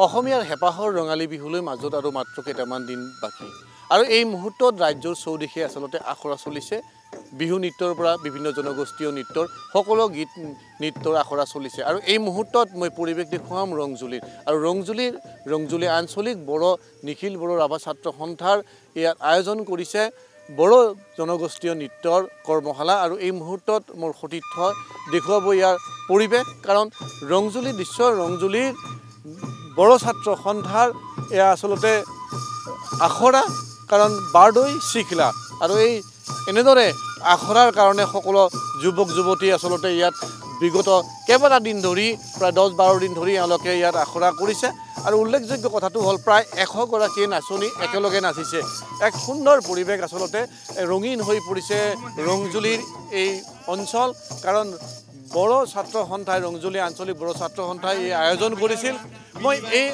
অসমীয়াৰ হেপাহৰ ৰঙালী বিহুলৈ মাজত আৰু মাত্ৰ কেইটামান দিন বাকী আৰু এই মুহূৰ্তত ৰাজ্যৰ চৌদিশে আচলতে আখৰা চলিছে বিহু নৃত্যৰ পৰা বিভিন্ন জনগোষ্ঠীয় নৃত্যৰ সকলো গীত নৃত্যৰ আখৰা চলিছে আৰু এই মুহূৰ্তত মই পৰিৱেশ দেখুৱাম ৰংজুলিৰ আৰু ৰংজুলি আঞ্চলিক বড়ো নিখিল বড়ো ৰাভা ছাত্ৰ সন্থাৰ ইয়াত আয়োজন কৰিছে বড়ো জনগোষ্ঠীয় নৃত্যৰ কৰ্মশালা আৰু এই মুহূৰ্তত মোৰ সতীৰ্থ দেখুৱাব ইয়াৰ পৰিৱেশ কাৰণ ৰংজুলি দৃশ্য ৰংজুলিৰ বড়ো ছাত্ৰ সন্থাৰ এয়া আচলতে আখৰা কাৰণ বাৰদৈ চিখলা আৰু এই এনেদৰে আখৰাৰ কাৰণে সকলো যুৱক যুৱতী আচলতে ইয়াত বিগত কেইবাটা দিন ধৰি প্ৰায় 10-12 দিন ধৰি এওঁলোকে ইয়াত আখৰা কৰিছে আৰু উল্লেখযোগ্য কথাটো হ'ল প্ৰায় 100 গৰাকী নাচনী একেলগে নাচিছে এক সুন্দৰ পৰিৱেশ আচলতে ৰঙীন হৈ পৰিছে ৰংজুলিৰ এই অঞ্চল কাৰণ বড়ো ছাত্ৰ সন্থাই ৰংজুলি আঞ্চলিক বড়ো ছাত্ৰ সন্থাই এই আয়োজন কৰিছিল মই এই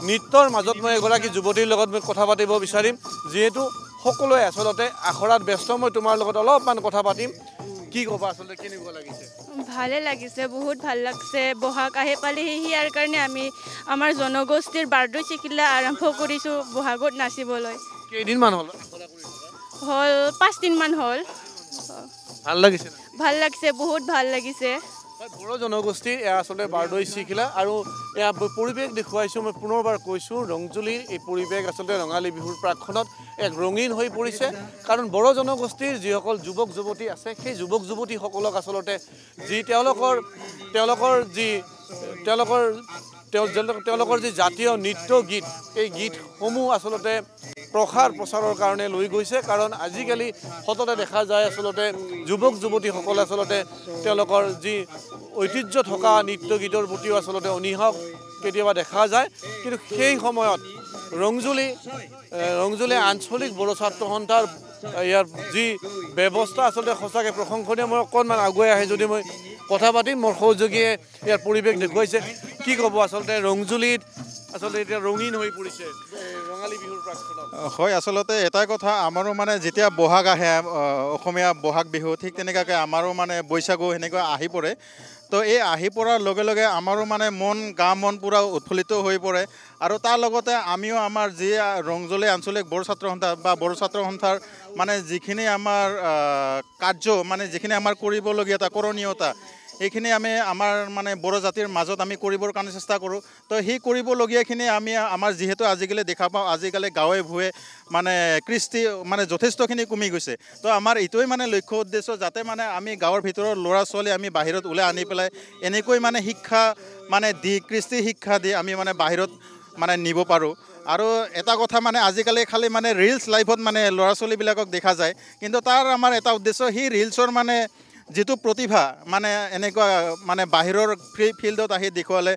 নৃত্যৰ মাজত মই এগৰাকী যুৱতীৰ লগত মই কথা পাতিব বিচাৰিম যেহেতু সকলোৱে আচলতে আখৰাত ব্যস্ত মই তোমাৰ লগত অলপমান কথা পাতিম কি ক'বা আচলতে কেনেকুৱা লাগিছে ভালে লাগিছে বহুত ভাল লাগছে বহাগ আহি পালেহি ইয়াৰ কাৰণে আমি আমাৰ জনগোষ্ঠীৰ বাৰদৈ চিখিলা আৰম্ভ কৰিছোঁ বহাগত নাচিবলৈ কেইদিনমান হ'ল আখৰা কৰি থকা হ'ল 5 দিনমান হ'ল ভাল লাগিছে ভাল লাগছে বহুত ভাল লাগিছে বড়ো জনগোষ্ঠীৰ এয়া আচলতে বাৰদৈ চিখিলা আৰু এয়া পৰিৱেশ দেখুৱাইছোঁ মই পুনৰবাৰ কৈছোঁ ৰংজুলিৰ এই পৰিৱেশ আচলতে ৰঙালী বিহুৰ প্ৰাকখনত এক ৰঙীন হৈ পৰিছে কাৰণ বড়ো জনগোষ্ঠীৰ যিসকল যুৱক যুৱতী আছে সেই যুৱক যুৱতীসকলক আচলতে যি তেওঁলোকৰ যি জাতীয় নৃত্য গীত এই গীতসমূহ আচলতে প্ৰচাৰৰ কাৰণে লৈ গৈছে কাৰণ আজিকালি সততে দেখা যায় আচলতে যুৱক যুৱতীসকলে আচলতে তেওঁলোকৰ যি ঐতিহ্য থকা নৃত্য গীতৰ প্ৰতিও আচলতে অনীহক কেতিয়াবা দেখা যায় কিন্তু সেই সময়ত ৰংজুলি আঞ্চলিক বড়ো ছাত্ৰ সন্থাৰ ইয়াৰ যি ব্যৱস্থা আচলতে সঁচাকৈ প্ৰশংসনীয় মই অকণমান আগুৱাই আহি যদি মই কথা পাতিম মোৰ সহযোগীয়ে ইয়াৰ পৰিৱেশ দেখুৱাইছে কি ক'ব আচলতে ৰংজুলিত আচলতে এতিয়া ৰঙীন হৈ পৰিছে ৰঙালী বিহুৰ প্ৰাকখনত হয় আচলতে এটাই কথা আমাৰো মানে যেতিয়া বহাগ আহে অসমীয়া বহাগ বিহু ঠিক তেনেকুৱাকৈ আমাৰো মানে বৈশাগু সেনেকৈ আহি পৰে তো এই আহি পৰাৰ লগে লগে আমাৰো মানে গা মন পূৰা উৎফুল্লিত হৈ পৰে আৰু তাৰ লগতে আমিও আমাৰ যি ৰংজুলি আঞ্চলিক বড়ো ছাত্ৰ সন্থা বা বড়ো ছাত্ৰ সন্থাৰ মানে যিখিনি আমাৰ কাৰ্য মানে যিখিনি আমাৰ কৰিবলগীয়া এটা কৰণীয়তা এইখিনি আমি আমাৰ মানে বড়ো জাতিৰ মাজত আমি কৰিবৰ কাৰণে চেষ্টা কৰোঁ তো সেই কৰিবলগীয়াখিনি আমি আমাৰ যিহেতু আজিকালি দেখা পাওঁ আজিকালি গাঁৱে ভূঞে মানে কৃষ্টি মানে যথেষ্টখিনি কমি গৈছে তো আমাৰ এইটোৱে মানে লক্ষ্য উদ্দেশ্য যাতে মানে আমি গাঁৱৰ ভিতৰৰ ল'ৰা ছোৱালী আমি বাহিৰত ওলাই আনি পেলাই এনেকৈ মানে শিক্ষা মানে দি কৃষ্টি শিক্ষা দি আমি মানে বাহিৰত মানে নিব পাৰোঁ আৰু এটা কথা মানে আজিকালি খালি মানে ৰিলছ লাইফত মানে ল'ৰা ছোৱালীবিলাকক দেখা যায় কিন্তু তাৰ আমাৰ এটা উদ্দেশ্য সেই ৰিলছৰ মানে যিটো প্ৰতিভা মানে এনেকুৱা মানে বাহিৰৰ ফিল্ডত আহি দেখুৱালে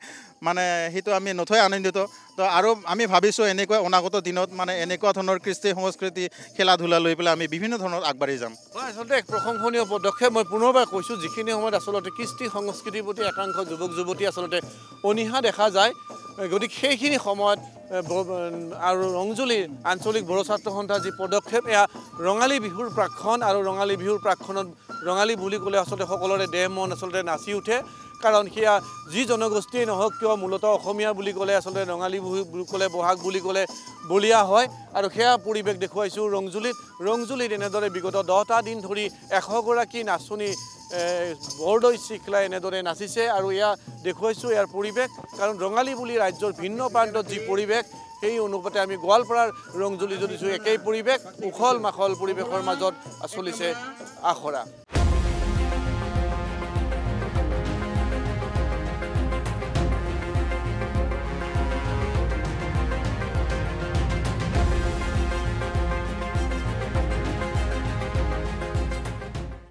মানে সেইটো আমি নথৈ আনন্দিত তো আৰু আমি ভাবিছোঁ এনেকুৱা অনাগত দিনত মানে এনেকুৱা ধৰণৰ কৃষ্টি সংস্কৃতি খেলা ধূলা লৈ পেলাই আমি বিভিন্ন ধৰণৰ আগবাঢ়ি যাম আচলতে এক প্ৰশংসনীয় পদক্ষেপ মই পুনৰবাৰ কৈছোঁ যিখিনি সময়ত আচলতে কৃষ্টি সংস্কৃতিৰ প্ৰতি একাংশ যুৱক যুৱতী আচলতে অনীহা দেখা যায় গতিকে সেইখিনি সময়ত আৰু ৰংজুলিৰ আঞ্চলিক বড়ো ছাত্ৰ সন্থাৰ যি পদক্ষেপ এয়া ৰঙালী বিহুৰ প্ৰাকখন আৰু ৰঙালী বিহুৰ প্ৰাকখনত ৰঙালী বুলি ক'লে আচলতে সকলোৰে দেহ মন আচলতে নাচি উঠে কাৰণ সেয়া যি জনগোষ্ঠীয়ে নহওক কিয় মূলতঃ অসমীয়া বুলি ক'লে আচলতে ৰঙালী বিহু বুলি ক'লে বহাগ বুলি ক'লে বলিয়া হয় আৰু সেয়া পৰিৱেশ দেখুৱাইছোঁ ৰংজুলিত এনেদৰে বিগত 10টা দিন ধৰি 100 গৰাকী নাচনী বৰদৈ চিখলাই এনেদৰে নাচিছে আৰু এয়া দেখুৱাইছোঁ ইয়াৰ পৰিৱেশ কাৰণ ৰঙালী বুলি ৰাজ্যৰ ভিন্ন প্ৰান্তত যি পৰিৱেশ সেই অনুপাতে আমি গোৱালপাৰাৰ ৰংজুলি যদিছোঁ একেই পৰিৱেশ উখল মাখল পৰিৱেশৰ মাজত চলিছে আখৰা